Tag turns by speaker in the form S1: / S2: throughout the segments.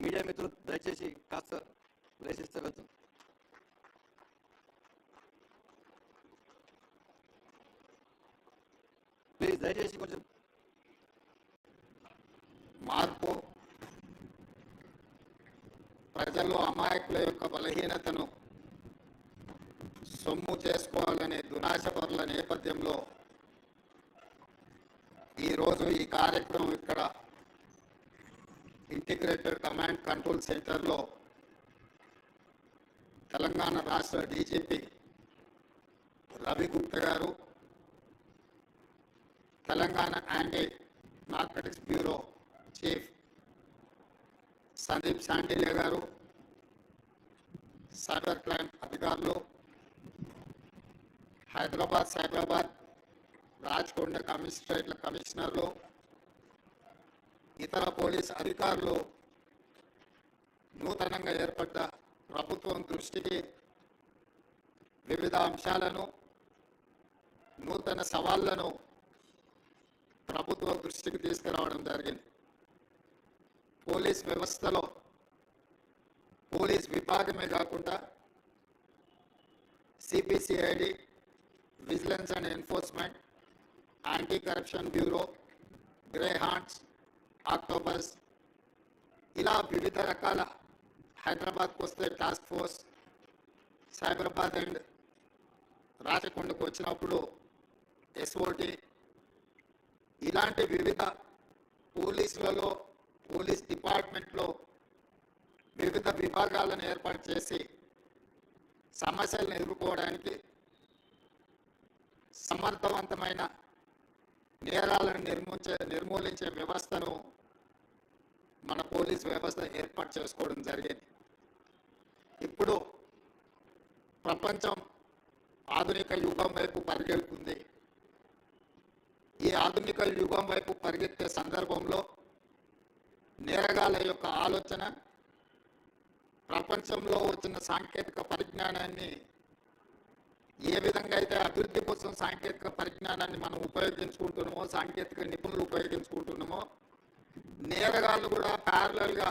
S1: Media మిత్రులు దయచేసి కాస్త ప్రయత్నిస్తవచ్చు. ప్లీజ్ దయచేసి కొంచెం
S2: మార్పు ప్రజల్లో అమాయకుల యొక్క బలహీనతను సొమ్ము చేసుకోవాలనే దురాశపరుల నేపథ్యంలో ఈరోజు ఈ కార్యక్రమం ఇక్కడ ఇంటిగ్రేటెడ్ కమాండ్ కంట్రోల్ సెంటర్లో తెలంగాణ రాష్ట్ర డీజీపీ రవి గుప్తా గారు, Telangana anti narcotics bureau chief Sandeep Shandilya గారు, సైబర్ క్రైమ్ అధికారులు, హైదరాబాద్, సైబరాబాద్, రాజ్కొండ కమిషనరేట్ల కమిషనర్లు, ఇతర పోలీస్ అధికారులు నూతనంగా ఏర్పడ్డ ప్రభుత్వం దృష్టికి వివిధ అంశాలను, నూతన సవాళ్లను ప్రభుత్వ దృష్టికి తీసుకురావడం జరిగింది. పోలీస్ వ్యవస్థలో పోలీస్ విభాగమే కాకుండా CPCID, vigilance and enforcement, anti corruption bureau, Greyhounds, Octopus, ఇలా వివిధ రకాల, హైదరాబాద్కు వస్తే టాస్క్ ఫోర్స్, సైబరాబాద్ అండ్ రాచకొండకు వచ్చినప్పుడు ఎస్ఓటి, ఇలాంటి వివిధ పోలీసులలో, పోలీస్ డిపార్ట్మెంట్లో వివిధ విభాగాలను ఏర్పాటు చేసి సమస్యలను ఎదుర్కోవడానికి, సమర్థవంతమైన నేరాలను నిర్మూలించే వ్యవస్థను మన పోలీస్ వ్యవస్థ ఏర్పాటు చేసుకోవడం జరిగింది. ఇప్పుడు ప్రపంచం ఆధునిక యుగం వైపు పరిగెడుతుంది. ఈ ఆధునిక యుగం వైపు పరిగెత్తే సందర్భంలో నేరగాళ్ల యొక్క ఆలోచన, ప్రపంచంలో వచ్చిన సాంకేతిక పరిజ్ఞానాన్ని ఏ విధంగా అయితే అభివృద్ధి కోసం సాంకేతిక పరిజ్ఞానాన్ని మనం ఉపయోగించుకుంటున్నామో, సాంకేతిక నిపుణులు ఉపయోగించుకుంటున్నామో, నేరగాళ్ళు కూడా ప్యారలల్గా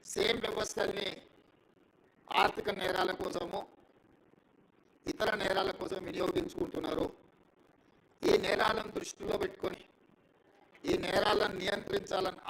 S2: సేమ్ వ్యవస్థల్ని ఆర్థిక నేరాల కోసము, ఇతర నేరాల కోసం వినియోగించుకుంటున్నారు. ఈ నేరాలను దృష్టిలో పెట్టుకొని ఈ నేరాలను నియంత్రించాలని